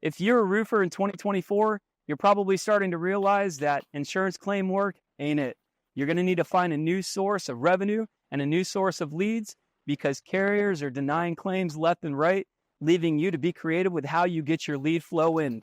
If you're a roofer in 2024, you're probably starting to realize that insurance claim work ain't it. You're going to need to find a new source of revenue and a new source of leads because carriers are denying claims left and right, leaving you to be creative with how you get your lead flow in.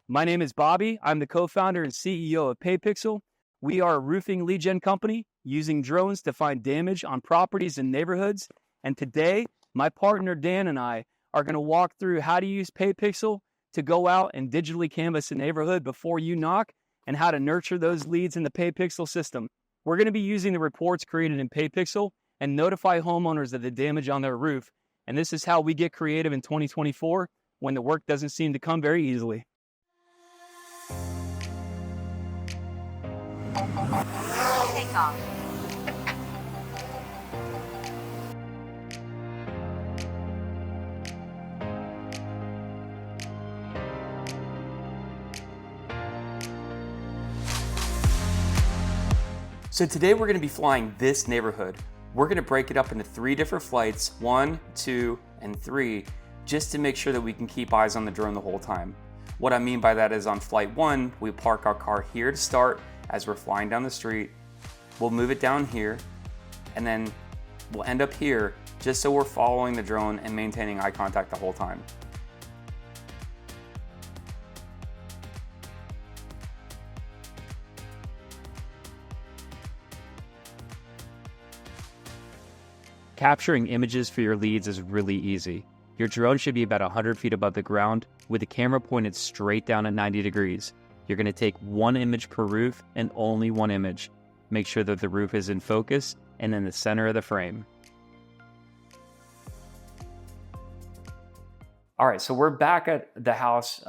My name is Bobby. I'm the co-founder and CEO of Paypixl. We are a roofing lead gen company using drones to find damage on properties and neighborhoods. And today, my partner Dan and I are going to walk through how to use Paypixl to go out and digitally canvas a neighborhood before you knock and how to nurture those leads in the Paypixl system. We're going to be using the reports created in Paypixl and notify homeowners of the damage on their roof. And this is how we get creative in 2024 when the work doesn't seem to come very easily. Take off. So today we're going to be flying this neighborhood. We're going to break it up into 3 different flights, 1, 2, and 3, just to make sure that we can keep eyes on the drone the whole time. What I mean by that is on flight 1, we park our car here to start as we're flying down the street. We'll move it down here, and then we'll end up here just so we're following the drone and maintaining eye contact the whole time. Capturing images for your leads is really easy. Your drone should be about 100 feet above the ground with the camera pointed straight down at 90 degrees. You're going to take 1 image per roof and only 1 image. Make sure that the roof is in focus and in the center of the frame. All right, so we're back at the house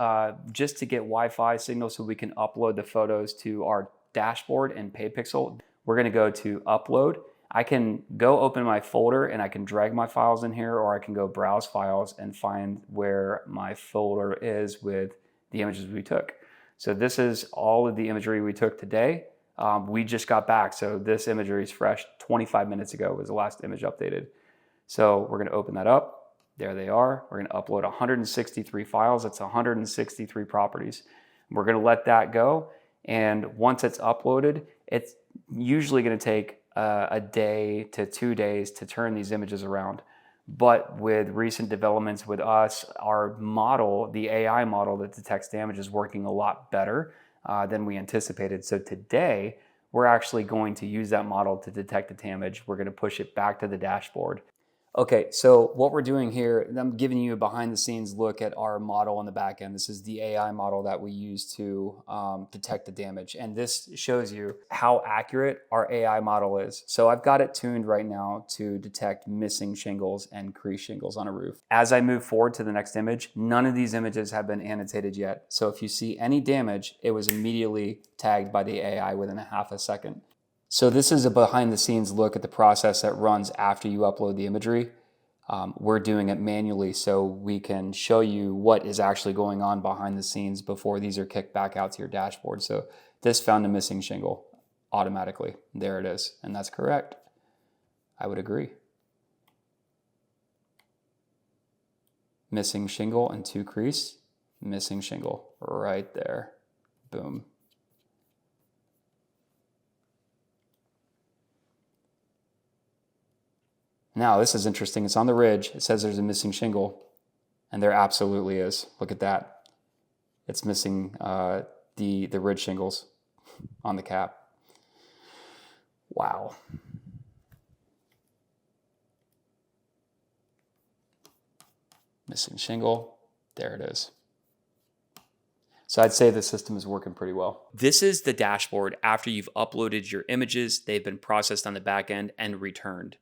just to get Wi-Fi signal so we can upload the photos to our dashboard in Paypixl. We're going to go to upload. I can go open my folder and I can drag my files in here, or I can go browse files and find where my folder is with the images we took. So this is all of the imagery we took today. We just got back, so this imagery is fresh. 25 minutes ago was the last image updated. So we're gonna open that up. There they are. We're gonna upload 163 files. That's 163 properties. We're gonna let that go. And once it's uploaded, it's usually gonna take a day to 2 days to turn these images around. But with recent developments with us, our model, the AI model that detects damage, is working a lot better than we anticipated. So today, we're actually going to use that model to detect the damage. We're going to push it back to the dashboard. Okay, so what we're doing here, I'm giving you a behind the scenes look at our model on the back end. This is the AI model that we use to detect the damage. And this shows you how accurate our AI model is. So I've got it tuned right now to detect missing shingles and crease shingles on a roof. As I move forward to the next image, none of these images have been annotated yet. So if you see any damage, it was immediately tagged by the AI within a half a second. So this is a behind the scenes look at the process that runs after you upload the imagery. We're doing it manually so we can show you what is actually going on behind the scenes before these are kicked back out to your dashboard. So this found a missing shingle automatically. There it is, and that's correct. I would agree. Missing shingle and 2 crease, missing shingle right there. Boom. Now, this is interesting. It's on the ridge. It says there's a missing shingle, and there absolutely is. Look at that. It's missing the ridge shingles on the cap. Wow. Missing shingle. There it is. So I'd say the system is working pretty well. This is the dashboard after you've uploaded your images. They've been processed on the back end and returned.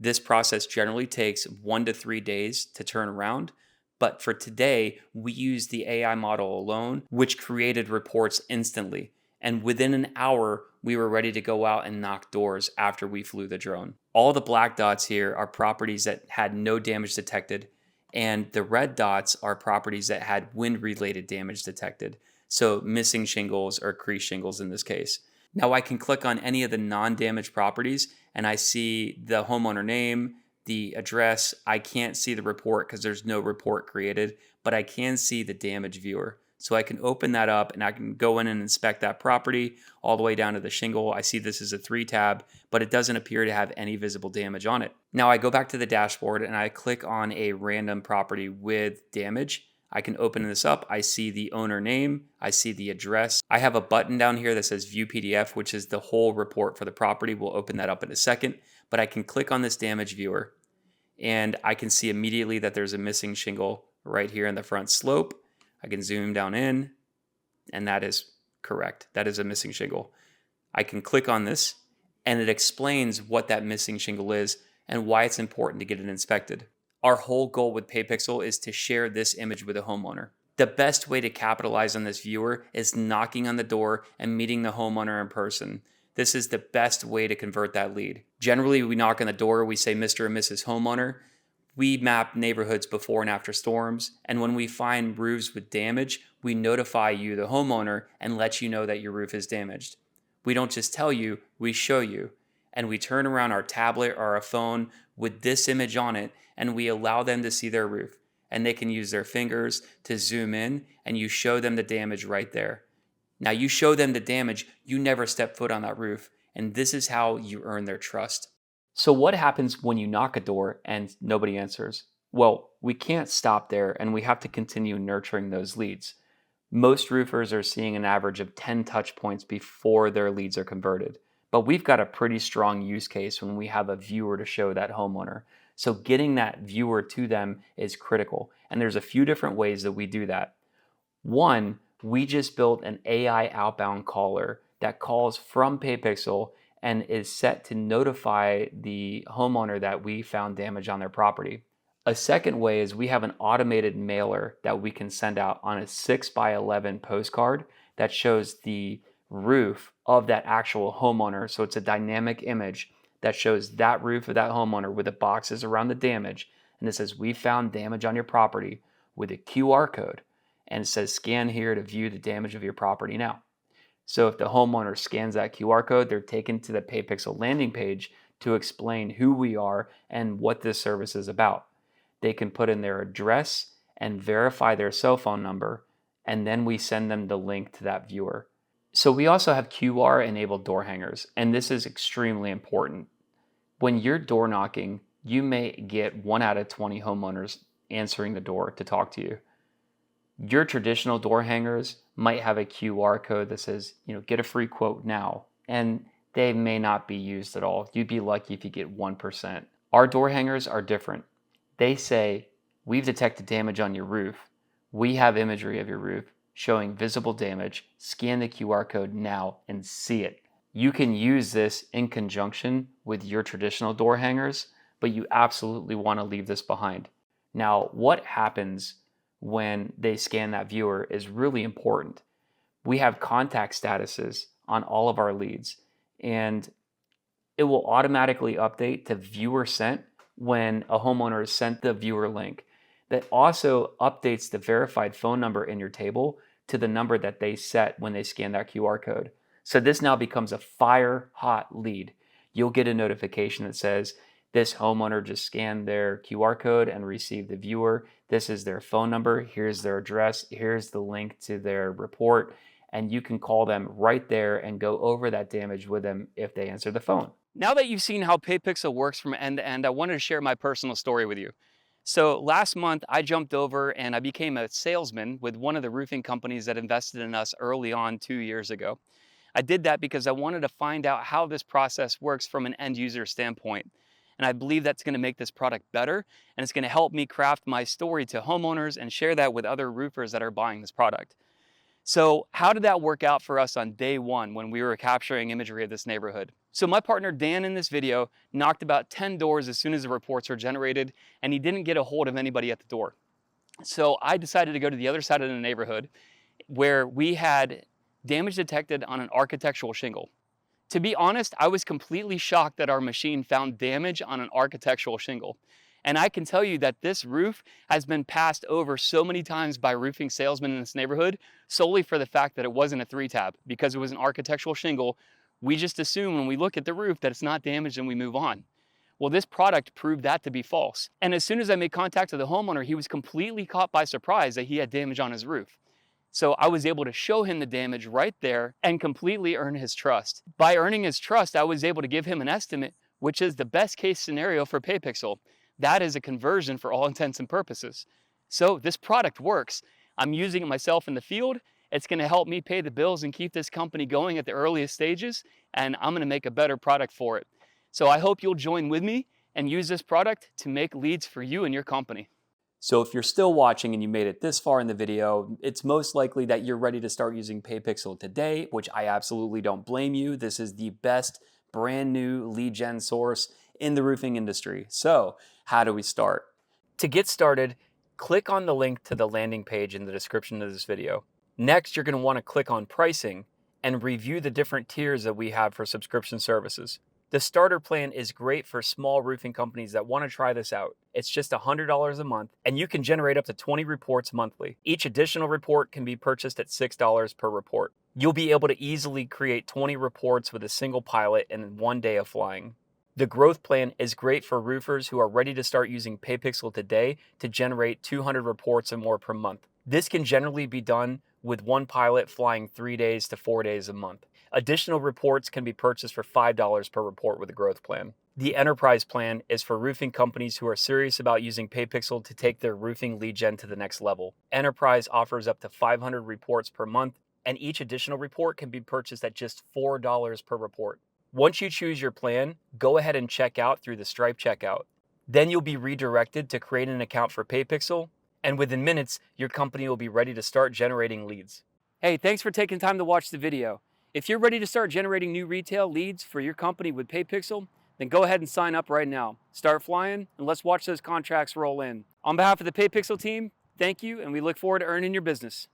This process generally takes 1 to 3 days to turn around, but for today, we used the AI model alone, which created reports instantly. And within an hour, we were ready to go out and knock doors after we flew the drone. All the black dots here are properties that had no damage detected, and the red dots are properties that had wind-related damage detected. So missing shingles or crease shingles in this case. Now I can click on any of the non-damaged properties and I see the homeowner name, the address. I can't see the report because there's no report created, but I can see the damage viewer. So I can open that up and I can go in and inspect that property all the way down to the shingle. I see this is a 3 tab, but it doesn't appear to have any visible damage on it. Now I go back to the dashboard and I click on a random property with damage. I can open this up. I see the owner name. I see the address. I have a button down here that says view PDF, which is the whole report for the property. We'll open that up in a second, but I can click on this damage viewer and I can see immediately that there's a missing shingle right here in the front slope. I can zoom down in, and that is correct. That is a missing shingle. I can click on this, and it explains what that missing shingle is and why it's important to get it inspected. Our whole goal with Paypixl is to share this image with a homeowner. The best way to capitalize on this viewer is knocking on the door and meeting the homeowner in person. This is the best way to convert that lead. Generally, we knock on the door, we say Mr. and Mrs. Homeowner. We map neighborhoods before and after storms, and when we find roofs with damage, we notify you, the homeowner, and let you know that your roof is damaged. We don't just tell you, we show you. And we turn around our tablet or our phone with this image on it, and we allow them to see their roof. And they can use their fingers to zoom in, and you show them the damage right there. Now you show them the damage, you never step foot on that roof, and this is how you earn their trust. So what happens when you knock a door and nobody answers? Well, we can't stop there and we have to continue nurturing those leads. Most roofers are seeing an average of 10 touch points before their leads are converted. But we've got a pretty strong use case when we have a viewer to show that homeowner. So getting that viewer to them is critical. And there's a few different ways that we do that. One, we just built an AI outbound caller that calls from Paypixl and is set to notify the homeowner that we found damage on their property. A second way is we have an automated mailer that we can send out on a 6x11 postcard that shows the roof of that actual homeowner. So it's a dynamic image that shows that roof of that homeowner with the boxes around the damage. And it says, we found damage on your property with a QR code. And it says, scan here to view the damage of your property now. So if the homeowner scans that QR code, they're taken to the Paypixl landing page to explain who we are and what this service is about. They can put in their address and verify their cell phone number, and then we send them the link to that viewer. So we also have QR enabled door hangers, and this is extremely important. When you're door knocking, you may get 1 out of 20 homeowners answering the door to talk to you. Your traditional door hangers might have a QR code that says, get a free quote now, and they may not be used at all. You'd be lucky if you get 1%. Our door hangers are different. They say, we've detected damage on your roof. We have imagery of your roof showing visible damage. Scan the QR code now and see it. You can use this in conjunction with your traditional door hangers, but you absolutely want to leave this behind. Now, what happens when they scan that viewer is really important. We have contact statuses on all of our leads, and it will automatically update to viewer sent when a homeowner is sent the viewer link. That also updates the verified phone number in your table to the number that they set when they scan that QR code. So this now becomes a fire hot lead. You'll get a notification that says, this homeowner just scanned their QR code and received the viewer. This is their phone number. Here's their address. Here's the link to their report. And you can call them right there and go over that damage with them if they answer the phone. Now that you've seen how Paypixl works from end to end, I wanted to share my personal story with you. So last month, I jumped over and I became a salesman with one of the roofing companies that invested in us early on 2 years ago. I did that because I wanted to find out how this process works from an end user standpoint. And I believe that's going to make this product better, and it's going to help me craft my story to homeowners and share that with other roofers that are buying this product. So how did that work out for us on day one when we were capturing imagery of this neighborhood? So my partner Dan in this video knocked about 10 doors as soon as the reports were generated, and he didn't get a hold of anybody at the door. So I decided to go to the other side of the neighborhood where we had damage detected on an architectural shingle. To be honest, I was completely shocked that our machine found damage on an architectural shingle. And I can tell you that this roof has been passed over so many times by roofing salesmen in this neighborhood solely for the fact that it wasn't a 3-tab. Because it was an architectural shingle, we just assume when we look at the roof that it's not damaged and we move on. Well, this product proved that to be false. And as soon as I made contact with the homeowner, he was completely caught by surprise that he had damage on his roof. So I was able to show him the damage right there and completely earn his trust. By earning his trust, I was able to give him an estimate, which is the best case scenario for Paypixl. That is a conversion for all intents and purposes. So this product works. I'm using it myself in the field. It's going to help me pay the bills and keep this company going at the earliest stages, and I'm going to make a better product for it. So I hope you'll join with me and use this product to make leads for you and your company. So if you're still watching and you made it this far in the video, it's most likely that you're ready to start using Paypixl today, which I absolutely don't blame you. This is the best brand new lead gen source in the roofing industry. So how do we start? To get started, click on the link to the landing page in the description of this video. Next, you're going to want to click on pricing and review the different tiers that we have for subscription services. The starter plan is great for small roofing companies that want to try this out. It's just $100 a month, and you can generate up to 20 reports monthly. Each additional report can be purchased at $6 per report. You'll be able to easily create 20 reports with a single pilot in 1 day of flying. The growth plan is great for roofers who are ready to start using Paypixl today to generate 200 reports and more per month. This can generally be done with one pilot flying 3 days to 4 days a month. Additional reports can be purchased for $5 per report with a growth plan. The enterprise plan is for roofing companies who are serious about using Paypixl to take their roofing lead gen to the next level. Enterprise offers up to 500 reports per month, and each additional report can be purchased at just $4 per report. Once you choose your plan, go ahead and check out through the Stripe checkout. Then you'll be redirected to create an account for Paypixl, and within minutes, your company will be ready to start generating leads. Hey, thanks for taking time to watch the video. If you're ready to start generating new retail leads for your company with Paypixl, then go ahead and sign up right now. Start flying, and let's watch those contracts roll in. On behalf of the Paypixl team, thank you, and we look forward to earning your business.